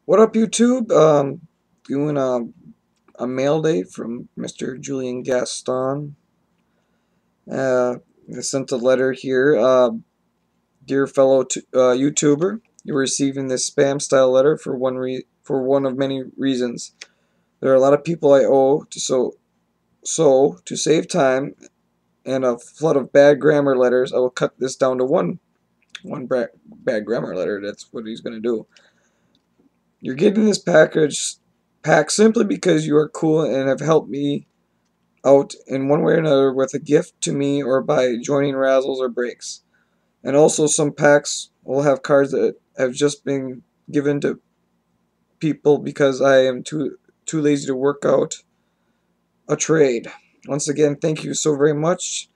What up, YouTube? Doing a mail day from Mr. Julian Gaston. I sent a letter here. Dear fellow YouTuber, you're receiving this spam style letter for one of many reasons. There are a lot of people I owe so to save time and a flood of bad grammar letters, I will cut this down to one bad grammar letter. That's what he's gonna do. You're getting this pack simply because you are cool and have helped me out in one way or another with a gift to me or by joining razzles or breaks. And also some packs will have cards that have just been given to people because I am too lazy to work out a trade. Once again, thank you so very much.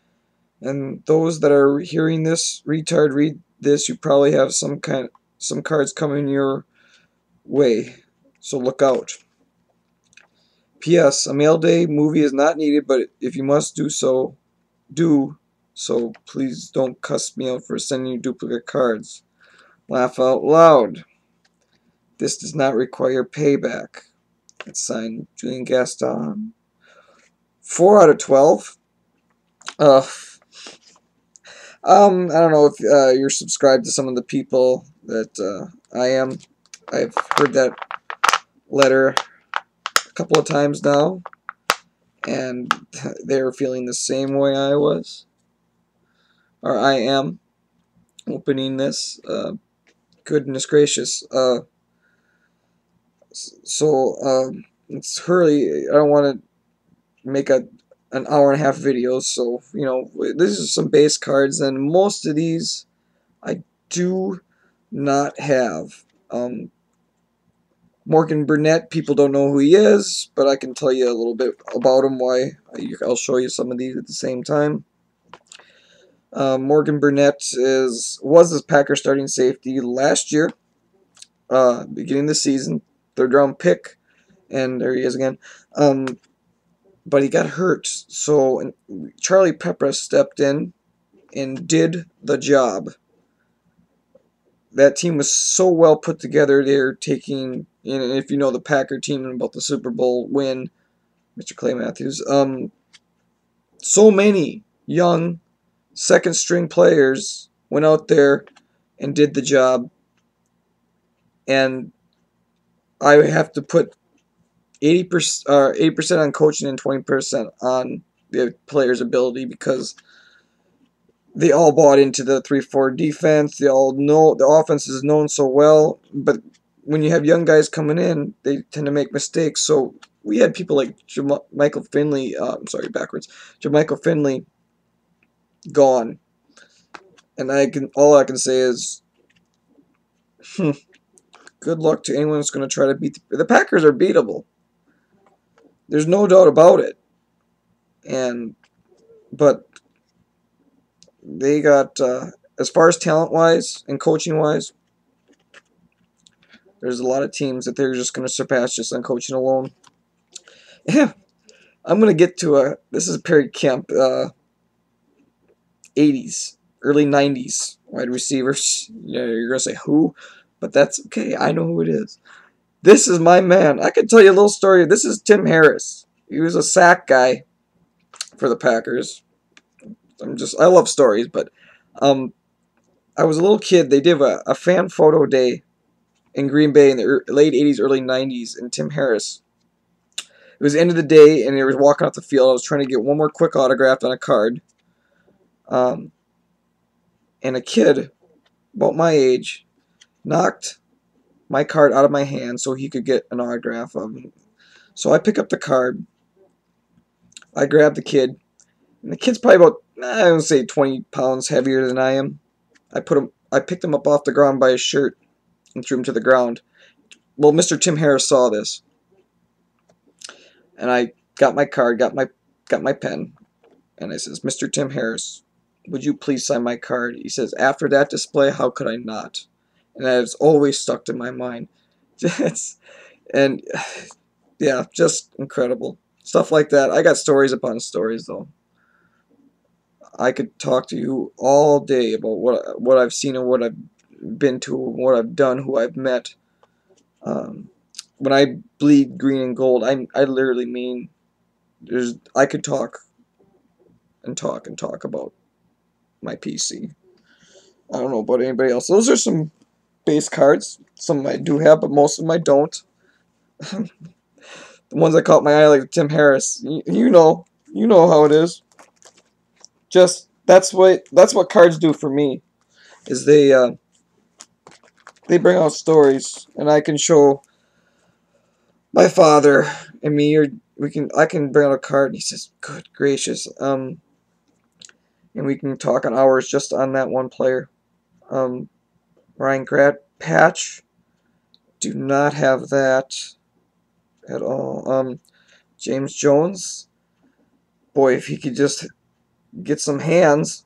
And those that are hearing this retard read this, you probably have some cards coming your way. So look out. P.S. A Mailday movie is not needed, but if you must do so please don't cuss me out for sending you duplicate cards. Laugh out loud. This does not require payback. It's signed Julian Gaston. 4 out of 12. Uh, I don't know if you're subscribed to some of the people that I am. I've heard that letter a couple of times now, and they're feeling the same way I was, or I am, opening this. Goodness gracious. It's hurry. I don't want to make an hour and a half video, so this is some base cards, and most of these I do not have. Morgan Burnett, people don't know who he is, but I can tell you a little bit about him. I'll show you some of these at the same time. Morgan Burnett was the Packers starting safety last year, beginning of the season, third round pick, and there he is again. But he got hurt, so Charlie Pepper stepped in and did the job. That team was so well put together. They're taking, and if you know the Packer team and about the Super Bowl win, Mr. Clay Matthews, so many young second string players went out there and did the job, and I have to put 80% on coaching and 20% on the players' ability, because they all bought into the 3-4 defense. They all know the offense is known so well, but when you have young guys coming in, they tend to make mistakes. So we had people like Michael Finley, Jermichael Finley gone, and all I can say is, good luck to anyone that's going to try to beat the Packers. Are beatable. There's no doubt about it. But they got, as far as talent-wise and coaching-wise, there's a lot of teams that they're just going to surpass just on coaching alone. Yeah, I'm going to get to this is Perry Kemp, 80s, early 90s wide receivers. Yeah, you're going to say who, but that's okay. I know who it is. This is my man. I can tell you a little story. This is Tim Harris. He was a sack guy for the Packers. I love stories, but I was a little kid. They did a fan photo day in Green Bay in the late 80s, early 90s, and Tim Harris. It was the end of the day, and he was walking off the field. I was trying to get one more quick autograph on a card. And a kid, about my age, knocked my card out of my hand so he could get an autograph of me. So I pick up the card. I grab the kid. And the kid's probably about, I don't say 20 pounds heavier than I am. I picked him up off the ground by his shirt and threw him to the ground. Well, Mr. Tim Harris saw this, and I got my card, got my pen, and I says, "Mr. Tim Harris, would you please sign my card?" He says, "After that display, how could I not?" And that has always stuck in my mind. And yeah, just incredible stuff like that. I got stories upon stories, though. I could talk to you all day about what I've seen and what I've been to, what I've done, who I've met. Um, when I bleed green and gold, I literally mean I could talk and talk and talk about my PC. I don't know about anybody else. Those are some base cards. Some I do have, but most of them I don't. The ones that caught my eye, like Tim Harris, you know how it is. Just that's what cards do for me. Is they bring out stories, and I can show my father and me, or I can bring out a card, and he says, "Good gracious," and we can talk on hours just on that one player. Um, Ryan Grat patch, do not have that at all. James Jones, boy, if he could just get some hands,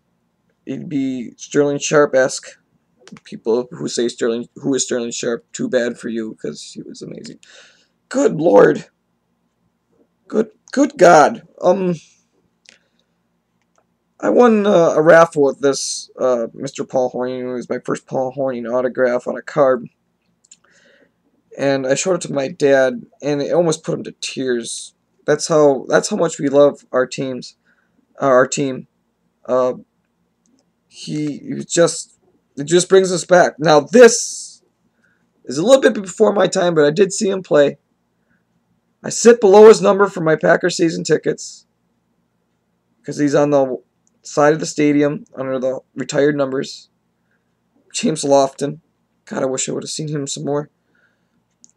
he'd be Sterling Sharp-esque. People who say who is Sterling Sharp, too bad for you, because he was amazing. Good Lord. Good God. I won a raffle with this Mr. Paul Horning. It was my first Paul Horning autograph on a card. And I showed it to my dad, and it almost put him to tears. That's how much we love our teams, our team. Uh, he just it just brings us back. Now this is a little bit before my time, but I did see him play. I sit below his number for my Packers season tickets because he's on the side of the stadium under the retired numbers. James Lofton. God, I wish I would have seen him some more.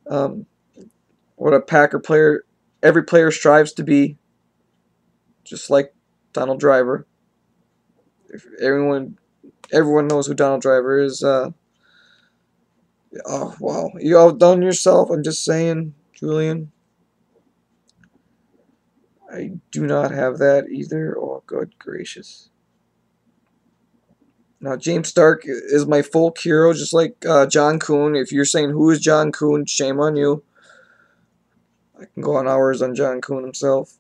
Um, what a Packer player. Every player strives to be, just like Donald Driver. If everyone knows who Donald Driver is. Oh, wow. You outdone yourself. I'm just saying, Julian. I do not have that either. Oh, good gracious. Now, James Stark is my folk hero, just like John Kuhn. If you're saying who is John Kuhn, shame on you. I can go on hours on John Kuhn himself.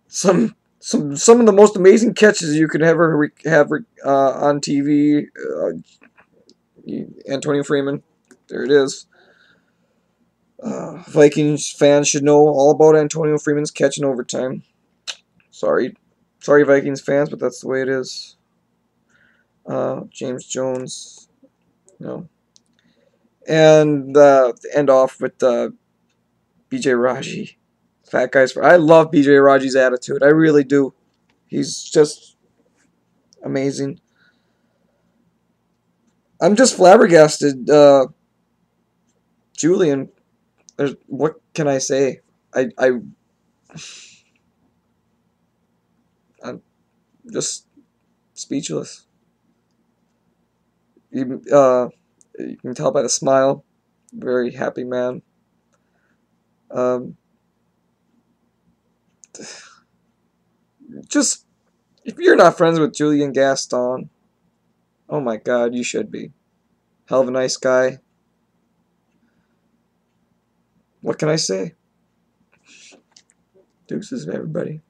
Some of the most amazing catches you could ever have on TV. Antonio Freeman, there it is. Vikings fans should know all about Antonio Freeman's catch in overtime. Sorry, Vikings fans, but that's the way it is. James Jones, you know, and end off with BJ Raji. Fat guys. I love BJ Raji's attitude. I really do. He's just amazing. I'm just flabbergasted. Julian, what can I say? I'm just speechless. You can tell by the smile. Very happy man. Um, just, if you're not friends with Julian Gaston, oh my God, you should be. Hell of a nice guy. What can I say? Deuces, everybody.